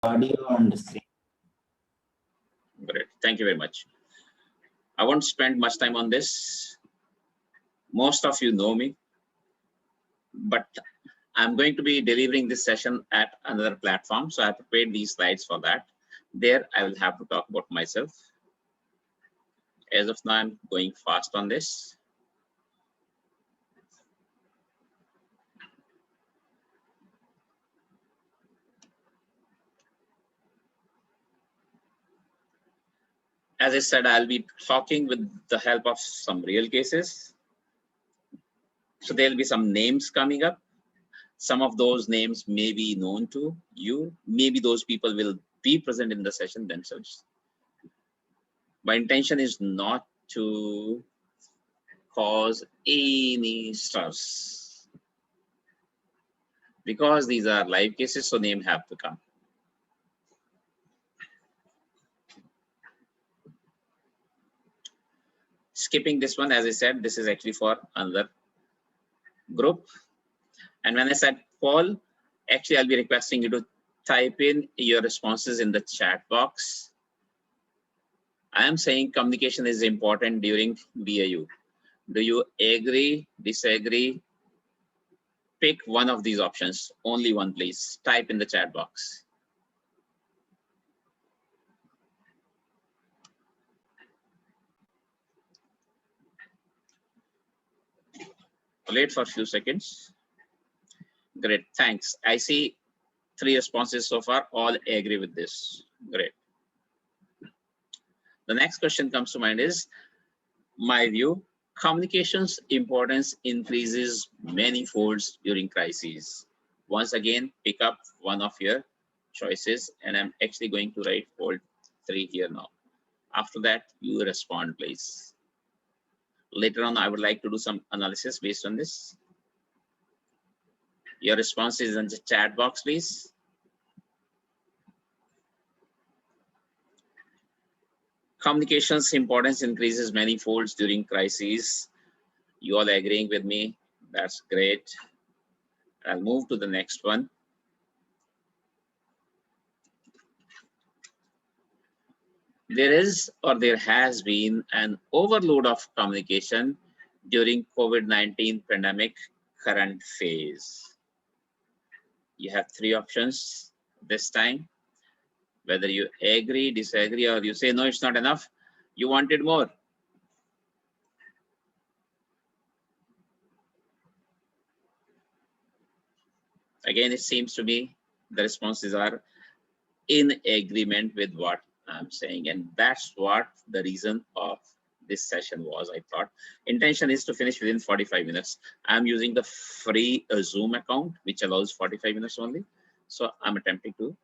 audio and screen. Great. Thank you very much. I won't spend much time on this. Most of you know me, but I'm going to be delivering this session at another platform. So I prepared these slides for that. There, I will have to talk about myself. As of now, I'm going fast on this. As I said, I'll be talking with the help of some real cases. So there'll be some names coming up. Some of those names may be known to you. Maybe those people will be present in the session themselves. My intention is not to cause any stress because these are live cases, so name have to come. Skipping this one, as I said, this is actually for another group. And when I said poll, actually I'll be requesting you to type in your responses in the chat box. I am saying communication is important during BAU. Do you agree, disagree? Pick one of these options, only one please. Type in the chat box. Wait for a few seconds. Great, thanks. I see 3 responses so far, all agree with this. Great. The next question comes to mind is, my view, communications importance increases many folds during crises. Once again, pick up one of your choices, and I'm actually going to write fold 3 here now. After that, you respond, please. Later on, I would like to do some analysis based on this. Your response is in the chat box, please. Communications importance increases many folds during crises. You all agreeing with me? That's great. I'll move to the next one. There is or there has been an overload of communication during COVID-19 pandemic current phase. You have 3 options this time. Whether you agree, disagree, or you say, no, it's not enough, you wanted more. Again, it seems to me the responses are in agreement with what I'm saying, and that's what the reason of this session was. I thought intention is to finish within 45 minutes. I'm using the free Zoom account, which allows 45 minutes only. So I'm attempting to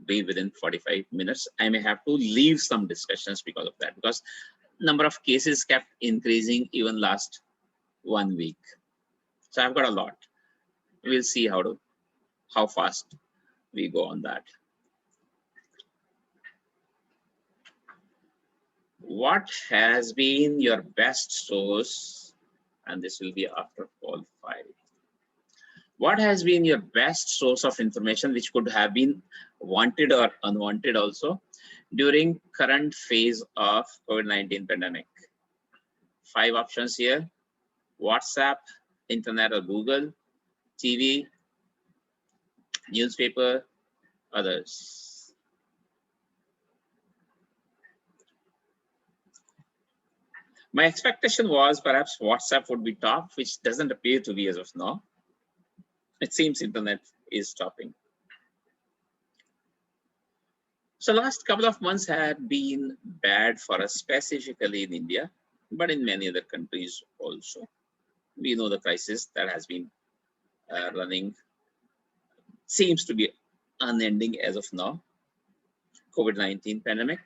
be within 45 minutes. I may have to leave some discussions because of that, because number of cases kept increasing even last 1 week. So I've got a lot. We'll see how fast we go on that. What has been your best source? And this will be after all 5. What has been your best source of information, which could have been wanted or unwanted also during current phase of COVID-19 pandemic? 5 options here: WhatsApp, internet or Google, TV, newspaper, others. My expectation was perhaps WhatsApp would be top, which doesn't appear to be as of now. It seems internet is topping. So last couple of months had been bad for us, specifically in India, but in many other countries also. We know the crisis that has been running seems to be unending as of now. COVID-19 pandemic.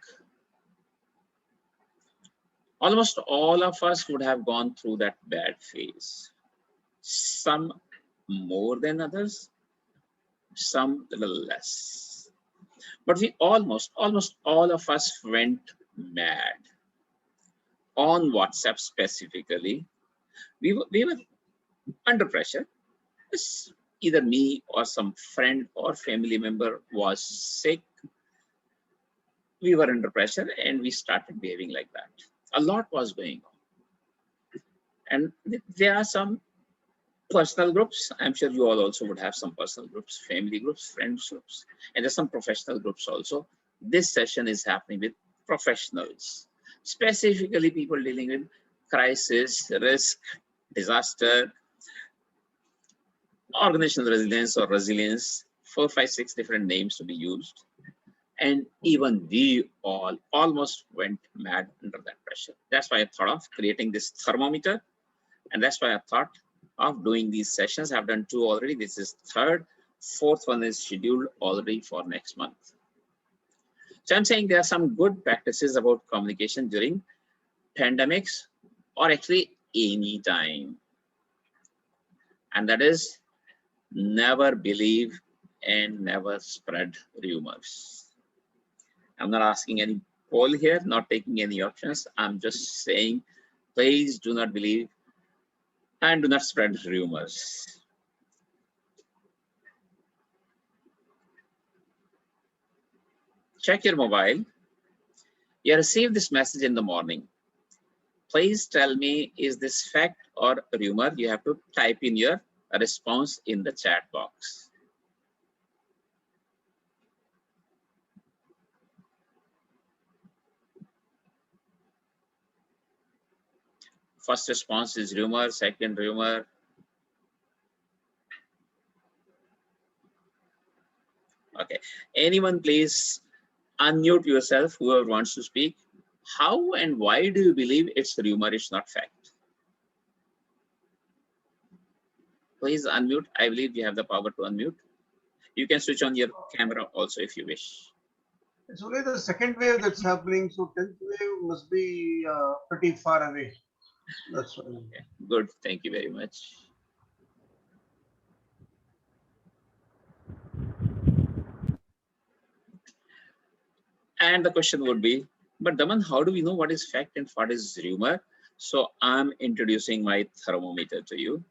Almost all of us would have gone through that bad phase. Some more than others, some a little less. But we almost all of us went mad. On WhatsApp specifically, we were under pressure. It's either me or some friend or family member was sick, we were under pressure and we started behaving like that. A lot was going on. And there are some personal groups. I'm sure you all also would have some personal groups, family groups, friends groups, and there's some professional groups also. This session is happening with professionals, specifically people dealing with crisis, risk, disaster, organizational resilience or resilience, 4, 5, 6 different names to be used. And even we all almost went mad under that pressure. That's why I thought of creating this thermometer. And that's why I thought of doing these sessions. I've done 2 already. This is 3rd. 4th one is scheduled already for next month. So I'm saying there are some good practices about communication during pandemics or actually any time. And that is never believe and never spread rumors. I'm not asking any poll here, not taking any options. I'm just saying, please do not believe and do not spread rumors. Check your mobile. You received this message in the morning. Please tell me, is this fact or rumor? You have to type in your response in the chat box. First response is rumor, second rumor. Okay, anyone please unmute yourself, whoever wants to speak. How and why do you believe it's rumor, it's not fact? Please unmute. I believe you have the power to unmute. You can switch on your camera also if you wish. It's only the second wave that's happening, so 10th wave must be pretty far away. That's what I mean. Okay, good, thank you very much. And the question would be, but Daman, how do we know what is fact and what is rumor? So I'm introducing my thermometer to you.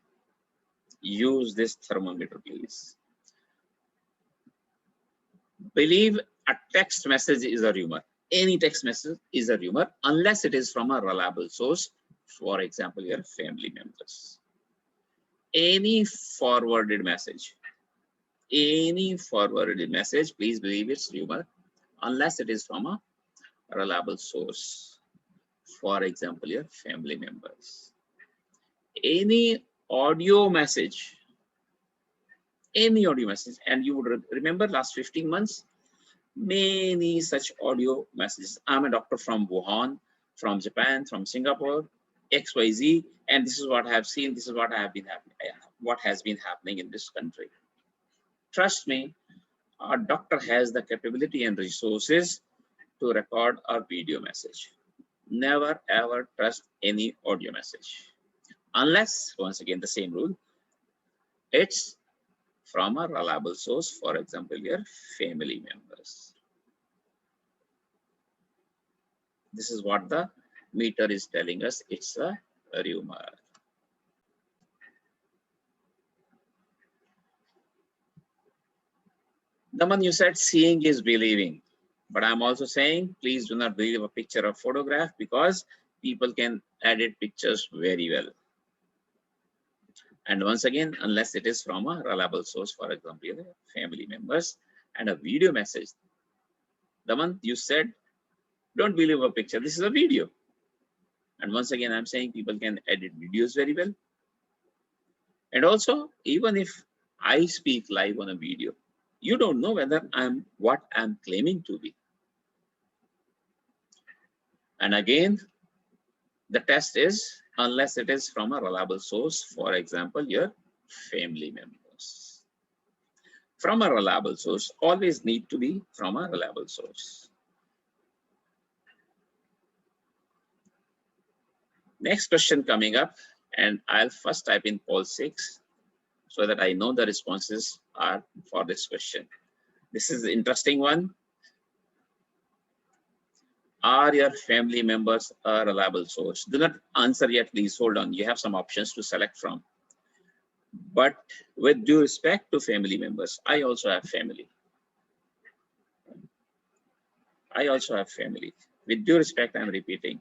Use this thermometer, please. Believe a text message is a rumor. Any text message is a rumor unless it is from a reliable source. For example, your family members. Any forwarded message, please believe it's rumor unless it is from a reliable source. For example, your family members. Any audio message, and you would remember last 15 months, many such audio messages. I'm a doctor from Wuhan, from Japan, from Singapore, XYZ, and this is what I have seen, this is what what has been happening in this country. Trust me, our doctor has the capability and resources to record a video message. Never ever trust any audio message. Unless, once again, the same rule, it's from a reliable source, for example, your family members. This is what the meter is telling us, it's a rumor. Daman, you said seeing is believing, but I'm also saying, please do not believe a picture or photograph because people can edit pictures very well. And once again, unless it is from a reliable source, for example, your family members, and a video message. Daman, you said, don't believe a picture, this is a video. And once again, I'm saying people can edit videos very well. And also, even if I speak live on a video, you don't know whether I'm what I'm claiming to be. And again, the test is unless it is from a reliable source, for example, your family members. From a reliable source, always need to be from a reliable source. Next question coming up, and I'll first type in poll 6 so that I know the responses are for this question. This is an interesting one. Are your family members a reliable source? Do not answer yet, please hold on. You have some options to select from. But with due respect to family members, I also have family. I also have family. With due respect, I'm repeating.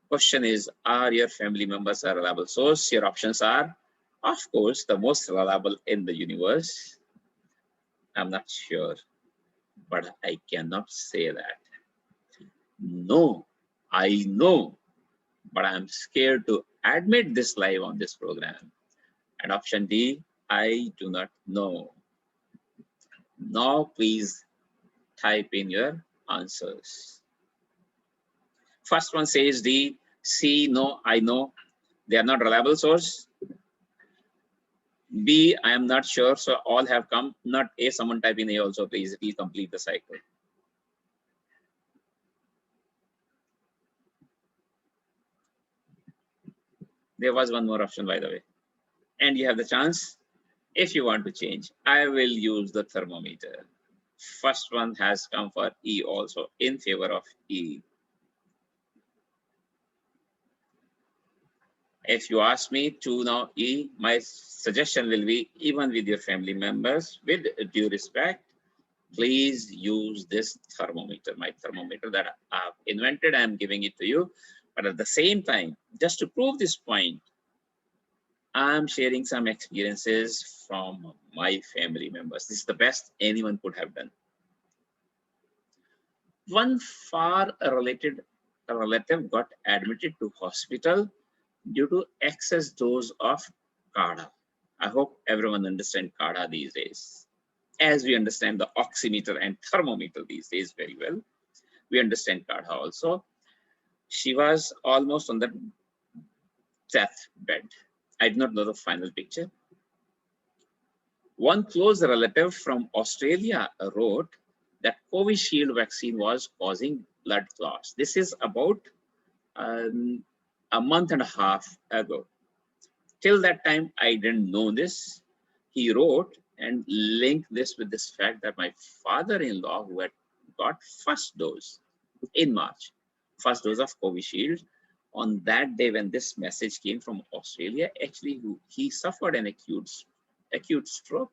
Question is, are your family members a reliable source? Your options are, of course, the most reliable in the universe. I'm not sure, but I cannot say that. No, I know, but I'm scared to admit this live on this program. And option D, I do not know. Now, please type in your answers. First one says D, C, no, I know. They are not reliable source. B, I am not sure. So all have come. Not A, someone type in A also, please. It will complete the cycle. There was one more option, by the way. And you have the chance, if you want to change. I will use the thermometer. First one has come for E also, in favor of E. If you ask me to now E, my suggestion will be, even with your family members, with due respect, please use this thermometer, my thermometer that I've invented. I'm giving it to you. But at the same time, just to prove this point, I'm sharing some experiences from my family members. This is the best anyone could have done. One far relative got admitted to hospital due to excess dose of CADA. I hope everyone understands CADA these days. As we understand the oximeter and thermometer these days very well, we understand CADA also. She was almost on the death bed. I did not know the final picture. One close relative from Australia wrote that Covishield vaccine was causing blood clots. This is about a month and a half ago. Till that time, I didn't know this. He wrote and linked this with this fact that my father-in-law, who had got first dose in March, first dose of Covishield, on that day when this message came from Australia, actually he suffered an acute stroke,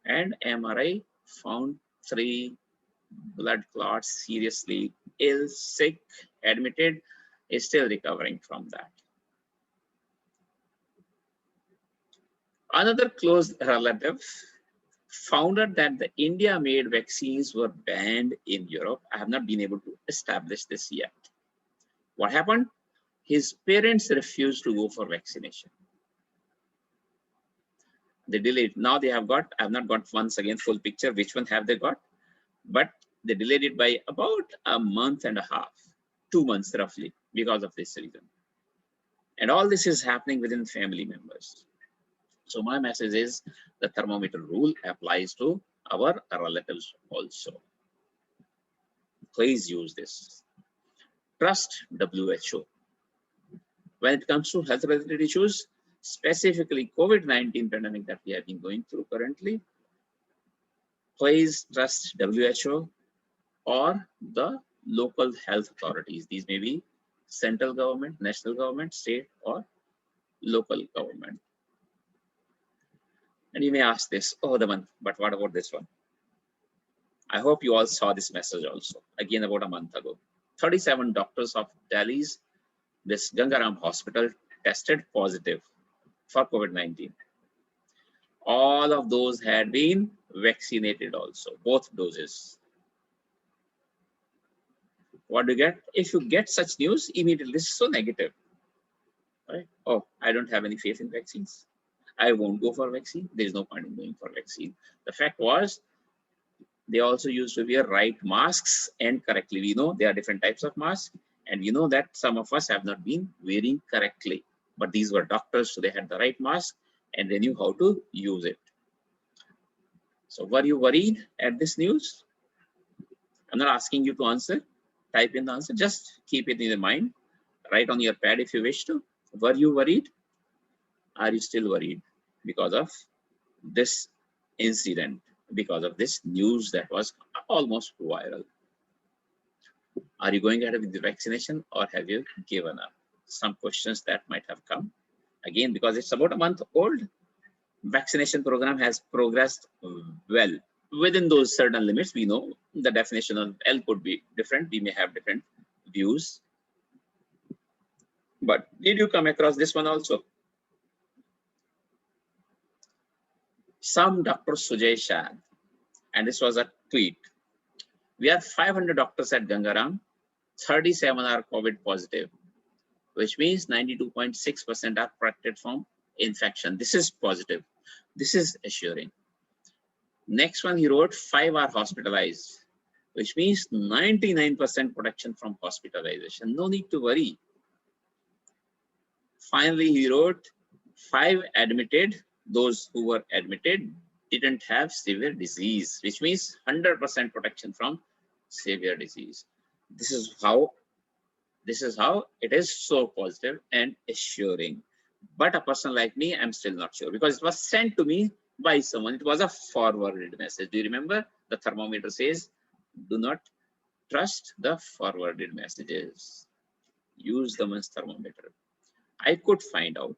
and MRI found 3 blood clots, seriously ill, sick, admitted, is still recovering from that. Another close relative found out that the India-made vaccines were banned in Europe. I have not been able to establish this yet. What happened? His parents refused to go for vaccination. They delayed. Now they have got, I have not got once again full picture, which one have they got? But they delayed it by about a month and a half, 2 months roughly, because of this reason. And all this is happening within family members. So my message is the thermometer rule applies to our relatives also. Please use this. Trust WHO. When it comes to health related issues, specifically COVID-19 pandemic that we have been going through currently, please trust WHO or the local health authorities. These may be central government, national government, state, or local government. And you may ask this, oh, Daman, but what about this one? I hope you all saw this message also, again about a month ago. 37 doctors of Delhi's this Gangaram hospital tested positive for COVID-19. All of those had been vaccinated also, both doses. What do you get? If you get such news, immediately this is so negative. Right? Oh, I don't have any faith in vaccines. I won't go for vaccine. There is no point in going for vaccine. The fact was, they also used to wear right masks, and correctly. We know there are different types of masks, and we know that some of us have not been wearing correctly. But these were doctors, so they had the right mask and they knew how to use it. So were you worried at this news? I'm not asking you to answer. Type in the answer. Just keep it in your mind. Write on your pad if you wish to. Were you worried? Are you still worried because of this incident, because of this news that was almost viral? Are you going ahead with the vaccination or have you given up? Some questions that might have come. Again, because it's about a month old, vaccination program has progressed well. Within those certain limits, we know the definition of L could be different. We may have different views. But did you come across this one also? Some Dr. Sujay Shah, and this was a tweet. We are 500 doctors at Gangaram, 37 are COVID positive, which means 92.6% are protected from infection. This is positive. This is assuring. Next one, he wrote 5 are hospitalized, which means 99% protection from hospitalization. No need to worry. Finally, he wrote 5 admitted. Those who were admitted didn't have severe disease, which means 100% protection from severe disease. This is how it is so positive and assuring. But a person like me, I'm still not sure, because it was sent to me by someone. It was a forwarded message. Do you remember? The thermometer says, do not trust the forwarded messages. Use the man's thermometer. I could find out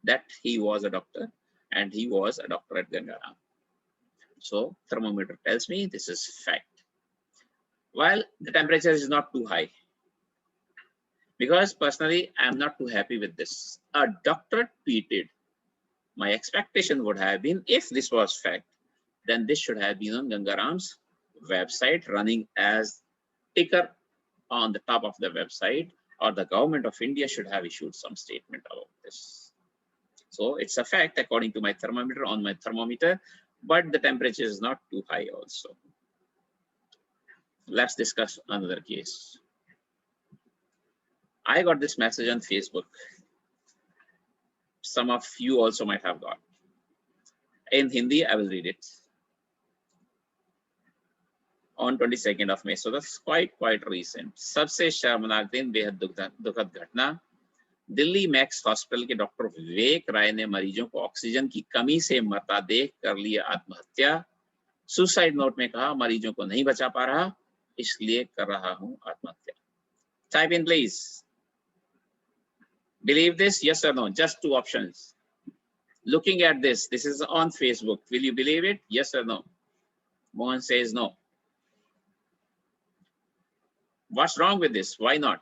that he was a doctor, and he was a doctor at Gangaram. So thermometer tells me this is fact. While the temperature is not too high, because personally I'm not too happy with this. A doctor tweeted. My expectation would have been, if this was fact, then this should have been on Gangaram's website, running as ticker on the top of the website, or the government of India should have issued some statement about this. So it's a fact according to my thermometer, on my thermometer, but the temperature is not too high also. Let's discuss another case. I got this message on Facebook. Some of you also might have got. In Hindi, I will read it. On 22nd of May, so that's quite recent. सबसे शर्मनाक दिन, बेहद दुखद घटना। Delhi max hospital के doctor विवेक राय ने मरीजों को ऑक्सीजन की कमी से मरता देख कर लिया आत्महत्या। सुसाइड नोट में कहा, मरीजों को नहीं बचा पा रहा, इसलिए कर रहा हूं आत्महत्या। Type in please. Believe this? Yes or no? Just 2 options. Looking at this is on Facebook. Will you believe it? Yes or no? Mohan says no. What's wrong with this? Why not?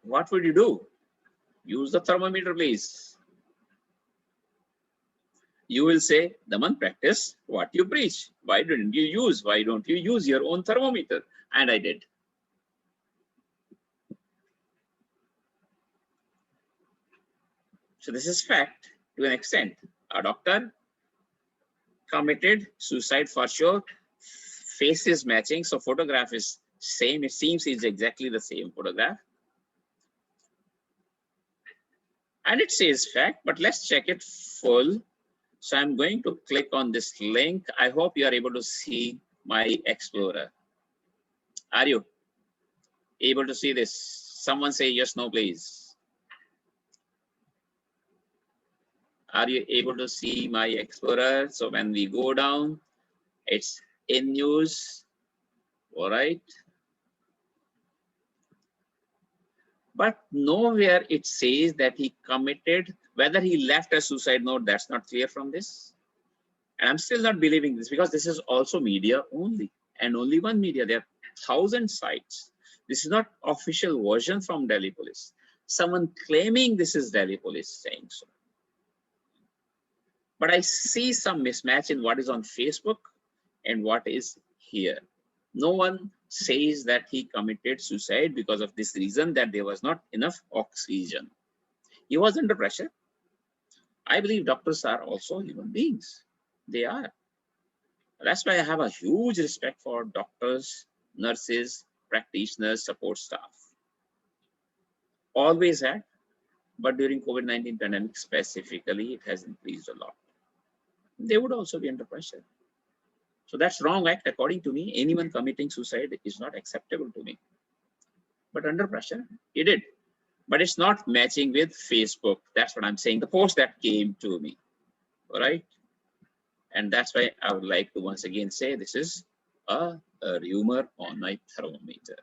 What would you do? Use the thermometer, please. You will say, Daman, practice what you preach. Why don't you use your own thermometer? And I did. So this is fact to an extent. A doctor committed suicide for sure. Face is matching, so photograph is same. It seems it's exactly the same photograph. And it says fact, but let's check it full. So I'm going to click on this link. I hope you are able to see my Explorer. Are you able to see this? Someone say yes, no, please. Are you able to see my Explorer? So when we go down, it's in news, all right? But nowhere it says that he committed, whether he left a suicide note, that's not clear from this. And I'm still not believing this, because this is also media only, and only one media. There are 1,000 sites. This is not official version from Delhi police. Someone claiming this is Delhi police saying so. But I see some mismatch in what is on Facebook and what is here. No one says that he committed suicide because of this reason, that there was not enough oxygen. He was under pressure. I believe doctors are also human beings. They are. That's why I have a huge respect for doctors, nurses, practitioners, support staff. Always had, but during COVID-19 pandemic specifically, it has increased a lot. They would also be under pressure. So that's wrong act according to me. Anyone committing suicide is not acceptable to me. But under pressure, he did. But it's not matching with Facebook. That's what I'm saying. The post that came to me. All right. And that's why I would like to once again say this is a rumor on my thermometer.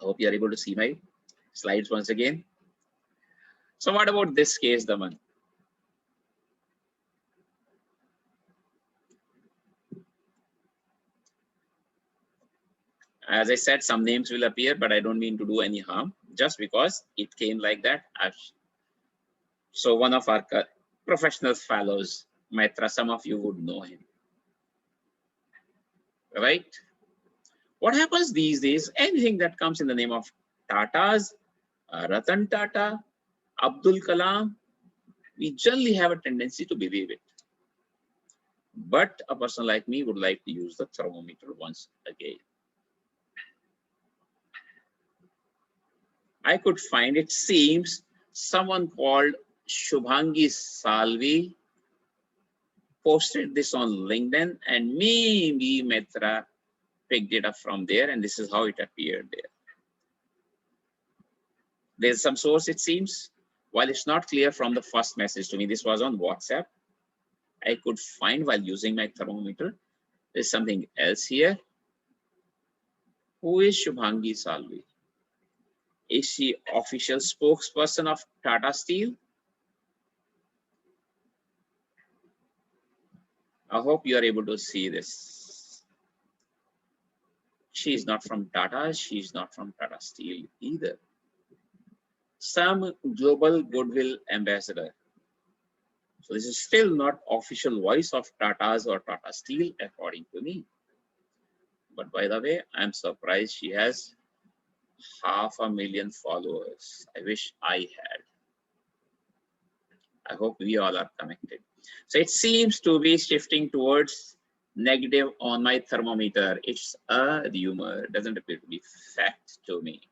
I hope you are able to see my slides once again. So what about this case, Daman? As I said, some names will appear, but I don't mean to do any harm. Just because it came like that. So one of our professional fellows, Maitra, some of you would know him, right? What happens these days, anything that comes in the name of Tatas, Ratan Tata, Abdul Kalam, we generally have a tendency to believe it. But a person like me would like to use the thermometer once again. I could find, it seems, someone called Shubhangi Salvi posted this on LinkedIn, and maybe Mitra picked it up from there, and this is how it appeared there. There's some source, it seems. While it's not clear from the first message to me, this was on WhatsApp, I could find while using my thermometer. There's something else here. Who is Shubhangi Salvi? Is she official spokesperson of Tata Steel? I hope you are able to see this. She is not from Tata. She is not from Tata Steel either. Some global goodwill ambassador. So this is still not official voice of Tata's or Tata Steel, according to me. But by the way, I'm surprised she has 500,000 followers. I wish I had. I hope we all are connected. So it seems to be shifting towards negative on my thermometer. It's a rumor. It doesn't appear to be fact to me.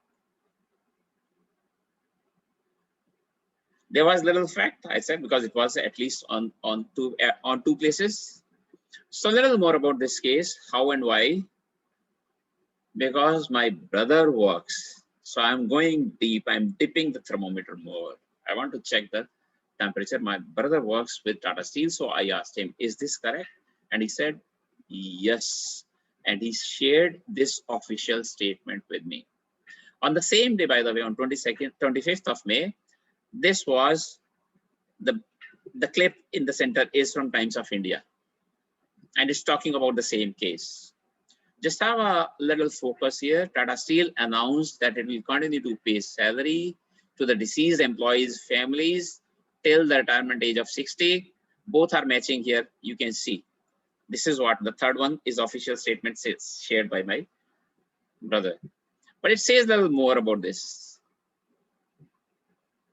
There was little fact, I said, because it was at least on two places. So a little more about this case, how and why. Because my brother works, so I'm going deep. I'm dipping the thermometer more. I want to check the temperature. My brother works with Tata Steel, so I asked him, is this correct? And he said, yes. And he shared this official statement with me. On the same day, by the way, on 25th of May, this was the clip in the center is from Times of India. And it's talking about the same case. Just have a little focus here. Tata Steel announced that it will continue to pay salary to the deceased employees' families till the retirement age of 60. Both are matching here. You can see. This is what the third one is, official statement shared by my brother. But it says a little more about this.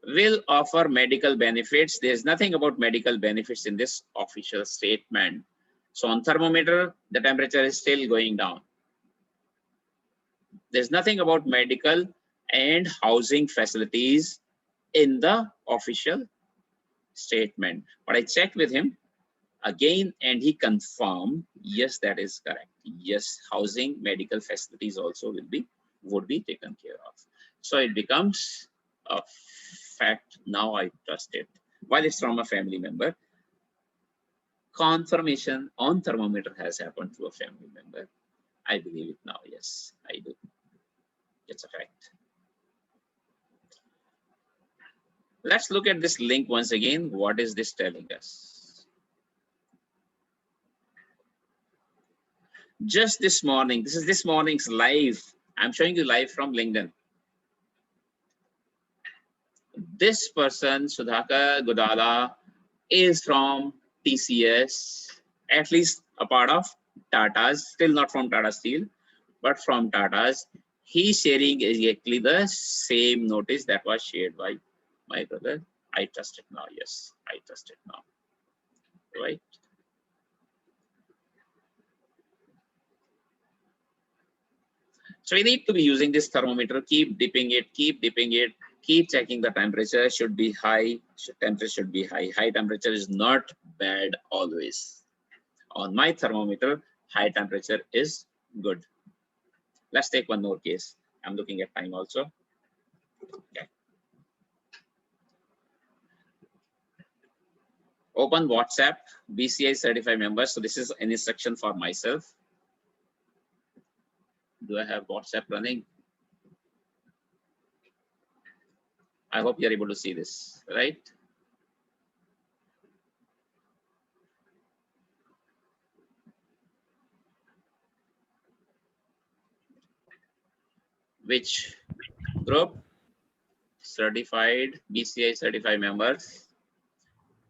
Will offer medical benefits. There's nothing about medical benefits in this official statement. So on thermometer, the temperature is still going down. There's nothing about medical and housing facilities in the official statement. But I checked with him again and he confirmed, yes, that is correct. Yes, housing, medical facilities also would be taken care of. So it becomes a fact. Now I trust it. While it's from a family member, confirmation on thermometer has happened to a family member. I believe it now. Yes, I do. It's a fact. Let's look at this link once again. What is this telling us? Just this morning, this is this morning's live. I'm showing you live from LinkedIn. This person, Sudhakar Godala, is from TCS, at least a part of Tata's, still not from Tata Steel, but from Tata's. He's sharing exactly the same notice that was shared by my brother. I trust it now. Yes, I trust it now. Right. So we need to be using this thermometer, keep dipping it, keep checking the temperature should be high, temperature should be high. High temperature is not bad always. On my thermometer, high temperature is good. Let's take one more case. I'm looking at time also. Okay. Open WhatsApp, BCI certified members. So this is an instruction for myself. Do I have WhatsApp running? I hope you're able to see this, right? Which group? Certified, BCI certified members.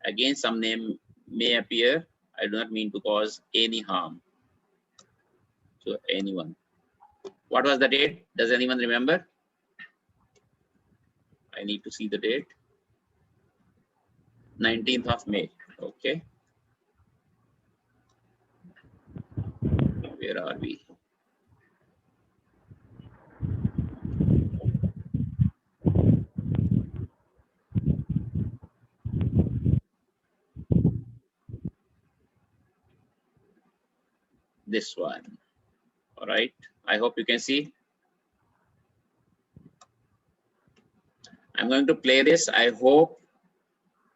Again, some name may appear. I do not mean to cause any harm to anyone. What was the date? Does anyone remember? I need to see the date. 19th of May. Okay. Where are we? This one. All right. I hope you can see. I'm going to play this. I hope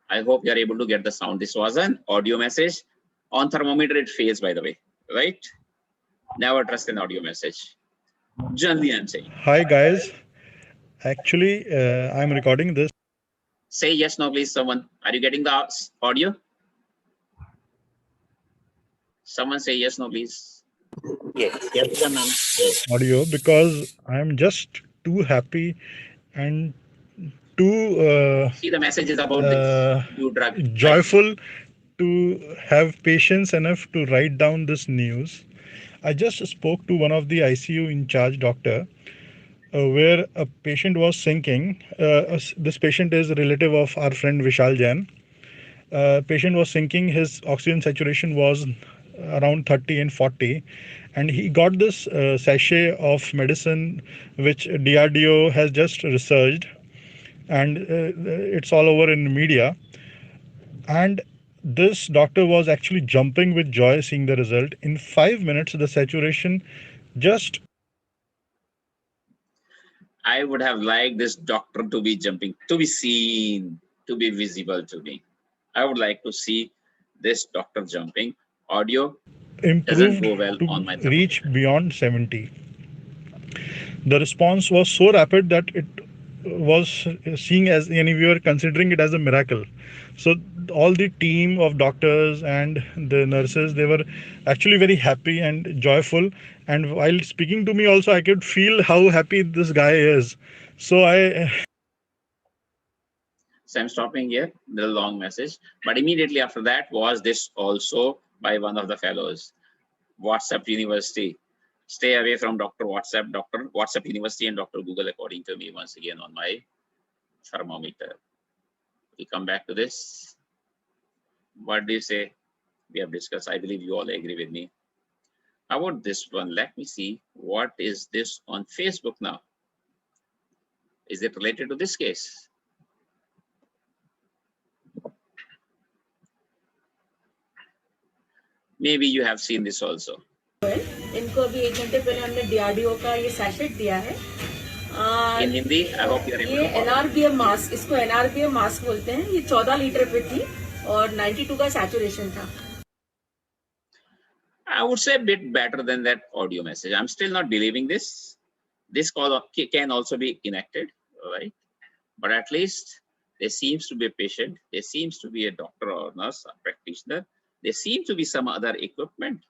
you are able to get the sound. This was an audio message. On thermometer, it fails, by the way, right? Never trust an audio message. Generally, I'm saying. Hi guys, actually I'm recording this. Say yes, no, please, someone. Are you getting the audio? Someone say yes, no, please. Yes. Audio because I'm just too happy and too See, the message is about this new drug, right? joyful to have patience enough to write down this news. I just spoke to one of the ICU in charge doctor where a patient was sinking. This patient is a relative of our friend Vishal Jain. Patient was sinking, his oxygen saturation was around 30 and 40, and he got this sachet of medicine which DRDO has just researched, and it's all over in media. And this doctor was actually jumping with joy seeing the result. In 5 minutes the saturation just I would have liked this doctor to be jumping, to be seen, to be visible to me. I would like to see this doctor jumping. Audio doesn't improved go well to on my reach thermometer. beyond 70. The response was so rapid that it was seeing as, and we were considering it as a miracle. So all the team of doctors and the nurses, they were actually very happy and joyful, and while speaking to me also I could feel how happy this guy is. So So I'm stopping here, the long message. But immediately after that was this also by one of the fellows. WhatsApp University. Stay away from Dr. WhatsApp University and Dr. Google, according to me, once again on my thermometer. We come back to this. What do you say? We have discussed. I believe you all agree with me. How about this one? Let me see. What is this on Facebook now? Is it related to this case? Maybe you have seen this also. इनको अभी 1 घंटे पहले हमने DRDO का ये सैशेट दिया है। In Hindi, I hope you are able ये to follow. NRBM मास्क, इसको NRBM मास्क बोलते हैं। ये 14 लीटर पे थी और 92 का सैचुरेशन था। I would say a bit better than that audio message. I'm still not believing this. This call can also be enacted, right? But at least there seems to be a patient, there seems to be a doctor or nurse or practitioner, there seems to be some other equipment.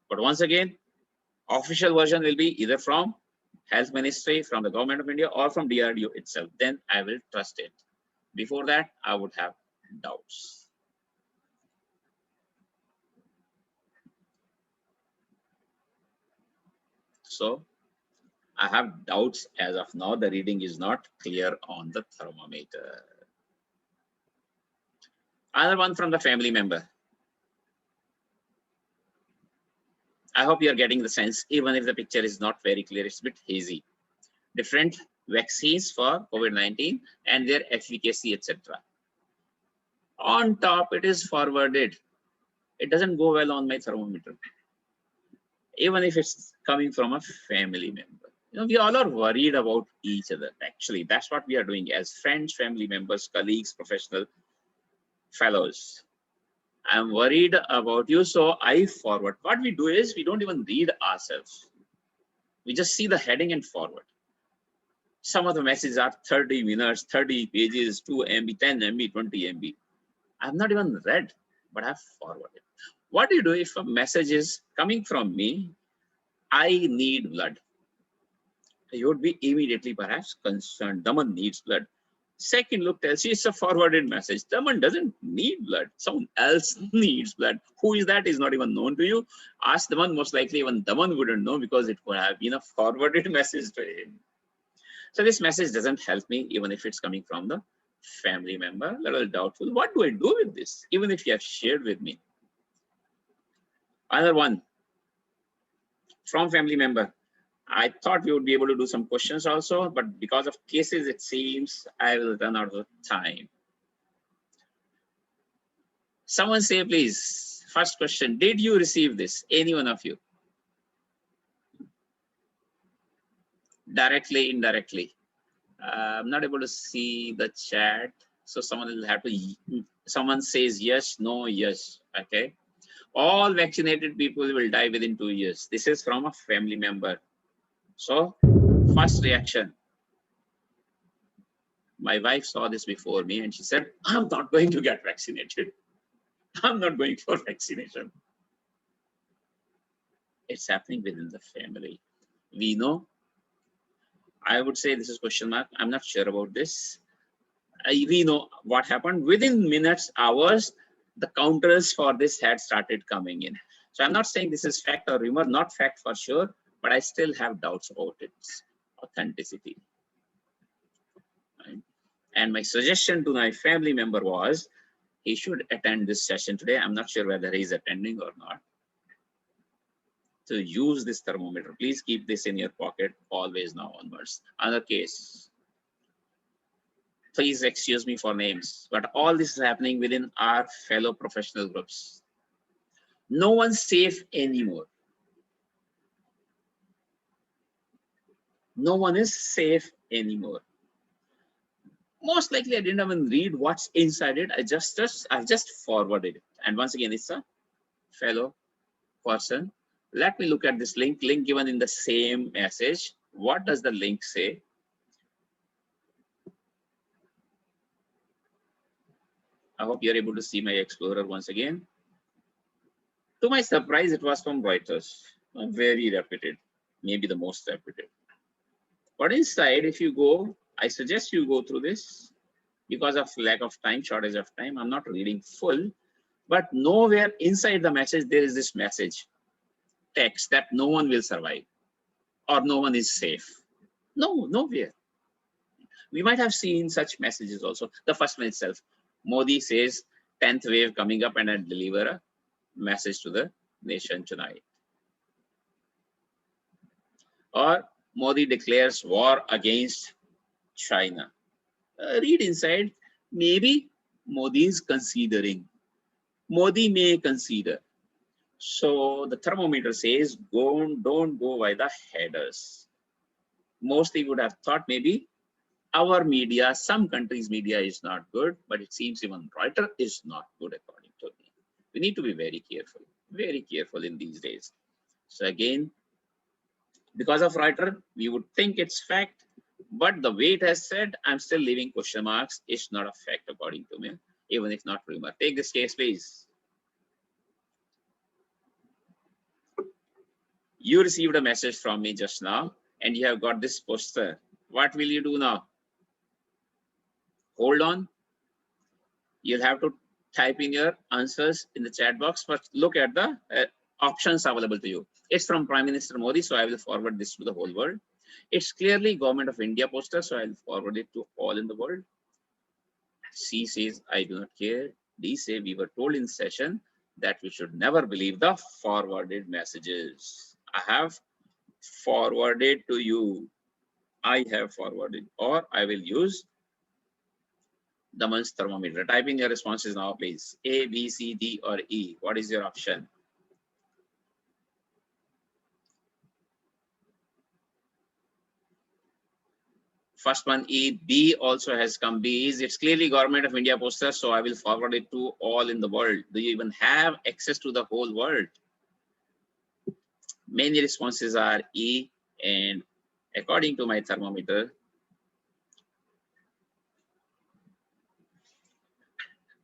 But once again, official version will be either from Health Ministry, from the Government of India, or from DRDO itself. Then I will trust it. Before that, I would have doubts. So I have doubts as of now. The reading is not clear on the thermometer. Another one from the family member. I hope you are getting the sense, even if the picture is not very clear, it's a bit hazy. Different vaccines for COVID-19 and their efficacy, etc. On top, it is forwarded. It doesn't go well on my thermometer, even if it's coming from a family member. You know, we all are worried about each other. Actually, that's what we are doing as friends, family members, colleagues, professional fellows. I'm worried about you, so I forward. What we do is we don't even read ourselves. We just see the heading and forward. Some of the messages are 30 minutes, 30 pages, 2 MB, 10 MB, 20 MB. I've not even read, but I've forwarded. What do you do if a message is coming from me? I need blood. You would be immediately perhaps concerned. Daman needs blood. Second look tells you it's a forwarded message. Daman doesn't need blood. Someone else needs blood. Who is that is not even known to you. Ask Daman, most likely even Daman wouldn't know because it could have been a forwarded message to him. So this message doesn't help me even if it's coming from the family member. Little doubtful. What do I do with this? Even if you have shared with me. Another one from family member. I thought we would be able to do some questions also, but because of cases, it seems I will run out of time. Someone say, please, first question, did you receive this? Any one of you? Directly, indirectly. I'm not able to see the chat. So someone will have to, someone says yes, no, yes, okay. All vaccinated people will die within 2 years. This is from a family member. So first reaction, my wife saw this before me and she said, I'm not going to get vaccinated. I'm not going for vaccination. It's happening within the family. We know, I would say this is question mark. I'm not sure about this. We know what happened within minutes, hours, the counters for this had started coming in. So I'm not saying this is fact or rumor, not fact for sure, but I still have doubts about its authenticity. Right? And my suggestion to my family member was, he should attend this session today. I'm not sure whether he's attending or not. To use this thermometer, please keep this in your pocket always now onwards. Another case, please excuse me for names, but all this is happening within our fellow professional groups. No one's safe anymore. No one is safe anymore. Most likely I didn't even read what's inside it. I've just forwarded it. And once again, it's a fellow person. Let me look at this link given in the same message. What does the link say? I hope you're able to see my Explorer once again. To my surprise, it was from Reuters. Very reputed, maybe the most reputed. But inside, if you go, I suggest you go through this because of lack of time, shortage of time. I'm not reading full, but nowhere inside the message, there is this message, text that no one will survive or no one is safe. No, nowhere. We might have seen such messages also. The first one itself, Modi says 10th wave coming up and I'll deliver a message to the nation tonight. Or Modi declares war against China. Read inside, maybe Modi is considering. Modi may consider. So the thermometer says, don't go by the headers. Mostly would have thought maybe our media, some countries' media is not good, but it seems even Reuters is not good according to me. We need to be very careful in these days. So again, because of Reuters, we would think it's fact, but the way it has said, I'm still leaving question marks. It's not a fact according to me, even if not rumor. Take this case, please. You received a message from me just now, and you have got this poster. What will you do now? Hold on. You'll have to type in your answers in the chat box, but look at the options available to you. It's from Prime Minister Modi, so I will forward this to the whole world. It's clearly Government of India poster, so I'll forward it to all in the world. C says, I do not care. D say, we were told in session that we should never believe the forwarded messages. I have forwarded to you. I have forwarded, or I will use Daman's thermometer. Type in your responses now, please. A, B, C, D, or E. What is your option? First one, E. B also has come. B is, it's clearly Government of India poster, so I will forward it to all in the world. Do you even have access to the whole world? Many responses are E, and according to my thermometer,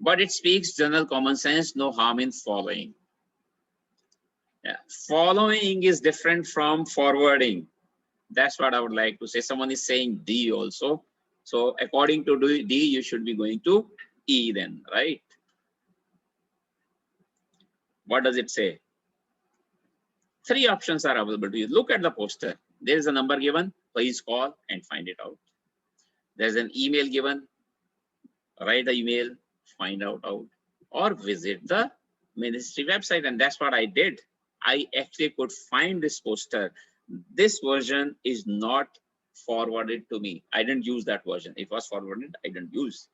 but it speaks general common sense, no harm in following. Yeah. Following is different from forwarding. That's what I would like to say. Someone is saying D also. So according to D, you should be going to E then, right? What does it say? 3 options are available to you. Look at the poster. There is a number given. Please call and find it out. There's an email given. Write the email, find out, or visit the ministry website. And that's what I did. I actually could find this poster. This version is not forwarded to me. I didn't use that version. It was forwarded, I didn't use.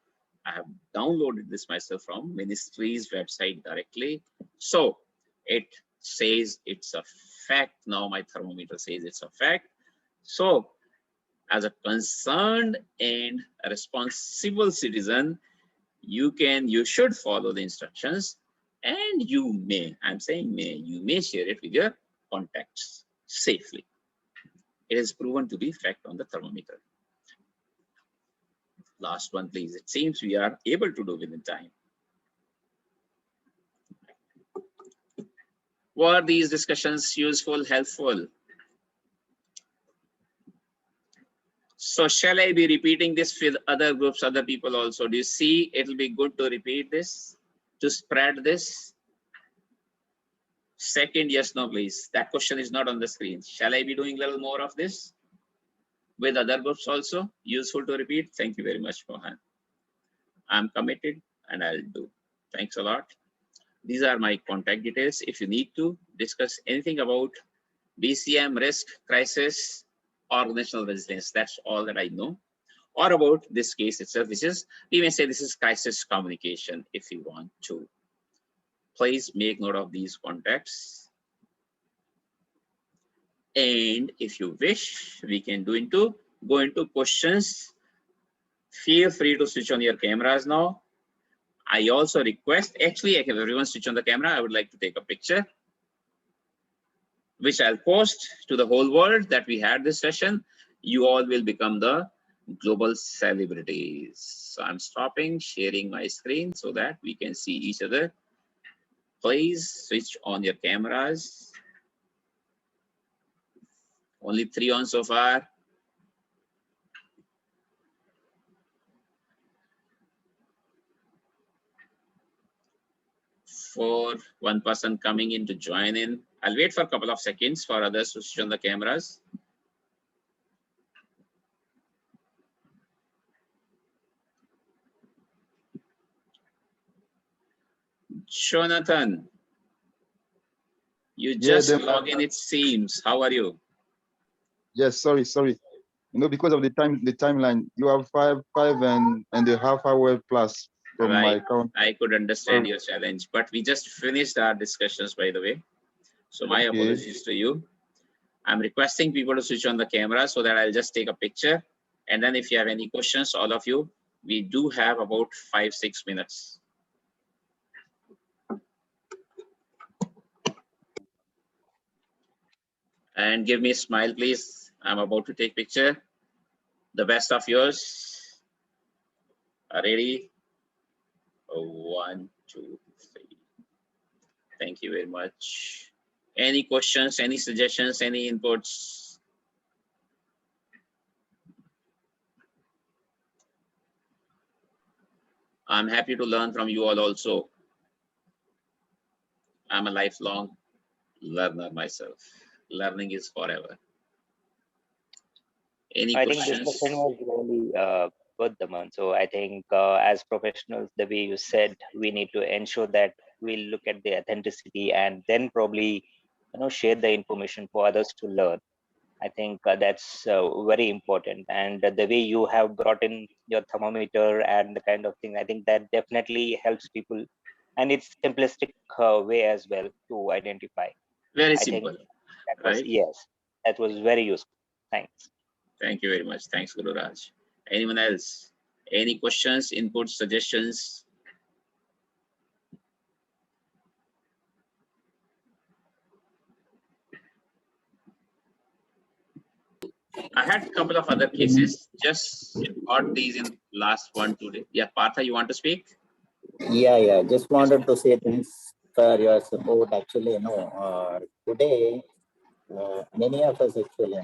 I have downloaded this myself from ministry's website directly. So it says it's a fact. Now my thermometer says it's a fact. So as a concerned and a responsible citizen, you should follow the instructions, and you may, I'm saying may, you may share it with your contacts safely. It is proven to be fact on the thermometer. Last one, please. It seems we are able to do within time. Were these discussions useful, helpful? So shall I be repeating this with other groups, other people also? Do you see it'll be good to repeat this, to spread this? Second, yes, no, please. That question is not on the screen. Shall I be doing a little more of this with other groups also? Useful to repeat? Thank you very much, Mohan. I'm committed and I'll do. Thanks a lot. These are my contact details. If you need to discuss anything about BCM, risk, crisis, organizational resilience, that's all that I know. Or about this case itself, which is, we may say this is crisis communication if you want to. Please make note of these contacts. And if you wish, we can go into questions. Feel free to switch on your cameras now. I also request, actually, I have everyone switch on the camera. I would like to take a picture, which I'll post to the whole world that we had this session. You all will become the global celebrities. So I'm stopping sharing my screen so that we can see each other. Please switch on your cameras. Only 3 on so far. For 1 person coming in to join in. I'll wait for a couple of seconds for others to switch on the cameras. Jonathan, you just log in, it seems. How are you? Yes, sorry. You know, because of the timeline, you have five and a half hour plus from right. my account. I could understand your challenge, but we just finished our discussions, by the way. So my apologies to you. I'm requesting people to switch on the camera so that I'll just take a picture. And then if you have any questions, all of you, we do have about 5-6 minutes. And give me a smile, please. I'm about to take picture. The best of yours. Are ready? 1, 2, 3. Thank you very much. Any questions, any suggestions, any inputs? I'm happy to learn from you all also. I'm a lifelong learner myself. Learning is forever. Any questions? I think this session was really good, Daman. So I think as professionals, the way you said, we need to ensure that we look at the authenticity and then probably share the information for others to learn. I think that's very important. And the way you have brought in your thermometer and the kind of thing, I think that definitely helps people. And it's simplistic way as well to identify. Very simple. That was, right? Yes, that was very useful. Thanks. Thank you very much. Thanks, Guru Raj. Anyone else? Any questions, inputs, suggestions? I had a couple of other cases, just got these in last 1-2 days. Yeah, Partha, you want to speak? Yeah. Just wanted to say thanks for your support. Actually, today, many of us actually,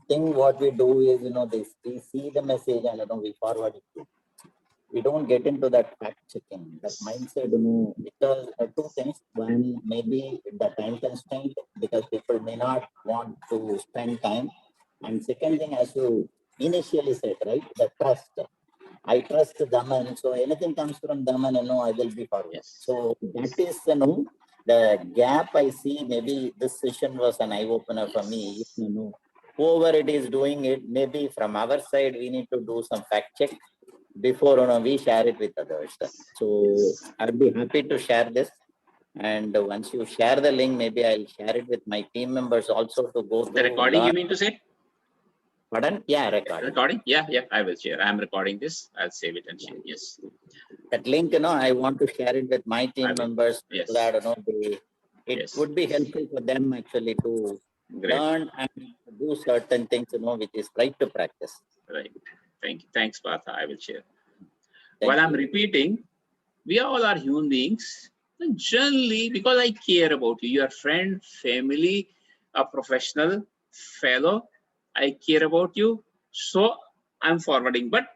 think what we do is, we see the message and, we forward it. We don't get into that fact checking, that mindset, because two things. One, maybe the time constraint, because people may not want to spend time. And second thing, as you initially said, right, the trust. I trust Daman, so anything comes from Daman, I will be forward. Yes. So that is, the gap I see. Maybe this session was an eye opener for me. Whoever it is doing it, maybe from our side, we need to do some fact check before we share it with others. So I'd be happy to share this. And once you share the link, maybe I'll share it with my team members also to go The through. recording, you mean to say? Pardon? Yeah, recording. Recording? Yeah, I will share. I'm recording this. I'll save it and share. Yes. That link, I want to share it with my team members yes. so that, it would be helpful for them actually to learn and do certain things, which is right to practice. Right. Thank you. Thanks, Partha. I will share. While I'm repeating, we all are human beings. And generally, because I care about you, your friend, family, a professional, fellow, I care about you. So I'm forwarding. But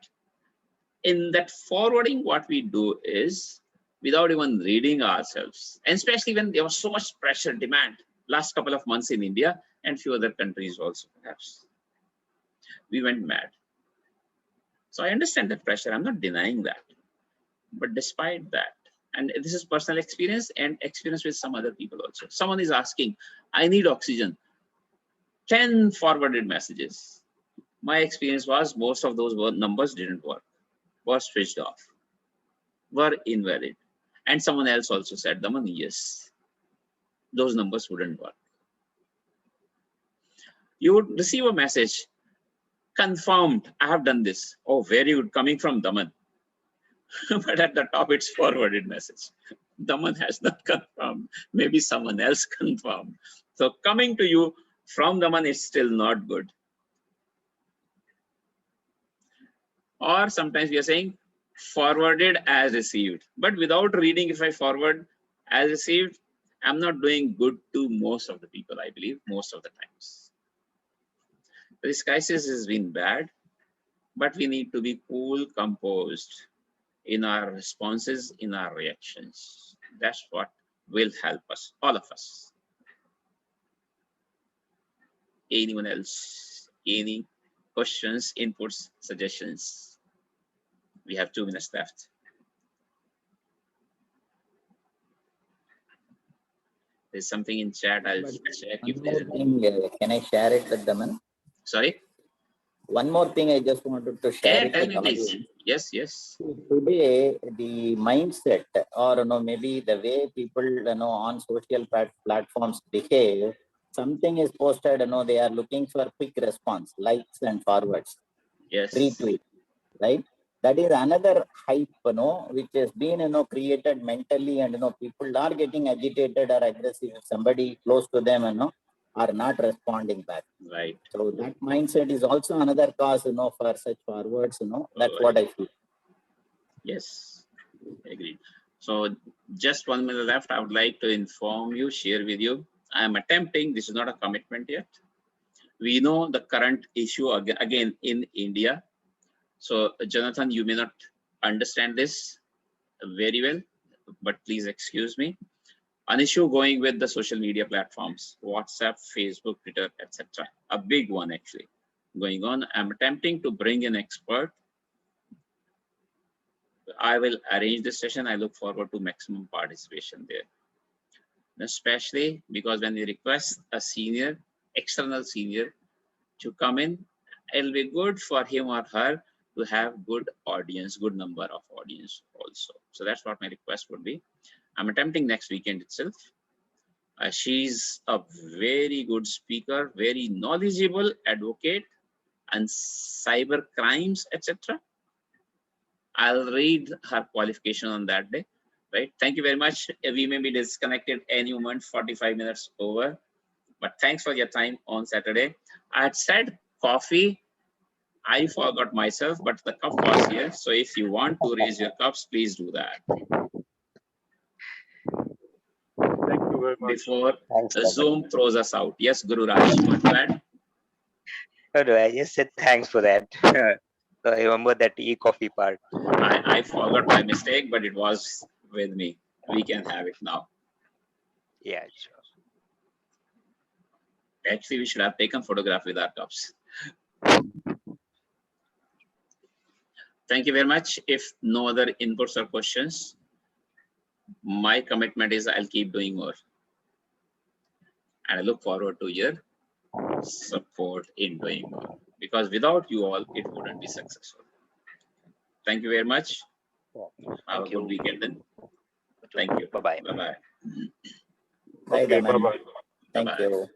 in that forwarding, what we do is without even reading ourselves, and especially when there was so much pressure, demand last couple of months in India and few other countries also, perhaps we went mad. So I understand that pressure. I'm not denying that. But despite that, and this is personal experience and experience with some other people also. Someone is asking, I need oxygen. 10 forwarded messages. My experience was most of those numbers didn't work, were switched off, were invalid. And someone else also said, Daman, yes, those numbers wouldn't work. You would receive a message, confirmed, I have done this. Oh, very good, coming from Daman. But at the top, it's forwarded message. Daman has not confirmed. Maybe someone else confirmed. So coming to you from Daman is still not good. Or sometimes we are saying forwarded as received. But without reading, if I forward as received, I'm not doing good to most of the people, I believe, most of the times. This crisis has been bad, but we need to be cool, composed in our responses, in our reactions. That's what will help us, all of us. Anyone else? Any questions, inputs, suggestions? We have 2 minutes left. There's something in chat. I'll check if there's anything. Can I share it with Daman? Sorry? One more thing I just wanted to share it with please. Yes. Today, the mindset or maybe the way people on social platforms behave, something is posted, they are looking for quick response, likes and forwards. Yes. Retweet, right? That is another hype, which has been, created mentally, and people are getting agitated or aggressive if somebody close to them, are not responding back. Right. So that mindset is also another cause, for such forwards, that's what I feel. Yes, agreed. So just 1 minute left. I would like to inform you, share with you. I am attempting, this is not a commitment yet. We know the current issue again in India. So Jonathan, you may not understand this very well, but please excuse me. An issue going with the social media platforms, WhatsApp, Facebook, Twitter, etc. A big one actually going on. I'm attempting to bring an expert. I will arrange this session. I look forward to maximum participation there. Especially because when we request a senior, external senior to come in, it'll be good for him or her to have good audience, good number of audience also. So that's what my request would be. I'm attempting next weekend itself. She's a very good speaker, very knowledgeable advocate and cyber crimes, etc. I'll read her qualification on that day, right? Thank you very much. We may be disconnected any moment, 45 minutes over, but thanks for your time on Saturday. I had said coffee. I forgot myself, but the cup was here. So if you want to raise your cups, please do that. Thank you very much. Before Thanks, Daman. Zoom throws us out. Yes, Guru Raj, you want to add? No, I just said thanks for that. So I remember that e-coffee part. I forgot my mistake, but it was with me. We can have it now. Yeah, sure. Actually, we should have taken photograph with our cups. Thank you very much. If no other inputs or questions, my commitment is I'll keep doing more. And I look forward to your support in doing more. Because without you all, it wouldn't be successful. Thank you very much. Have a good weekend then. Thank you. Bye-bye. Bye-bye. Bye, Okay, Daman. bye-bye. Thank Bye-bye. you.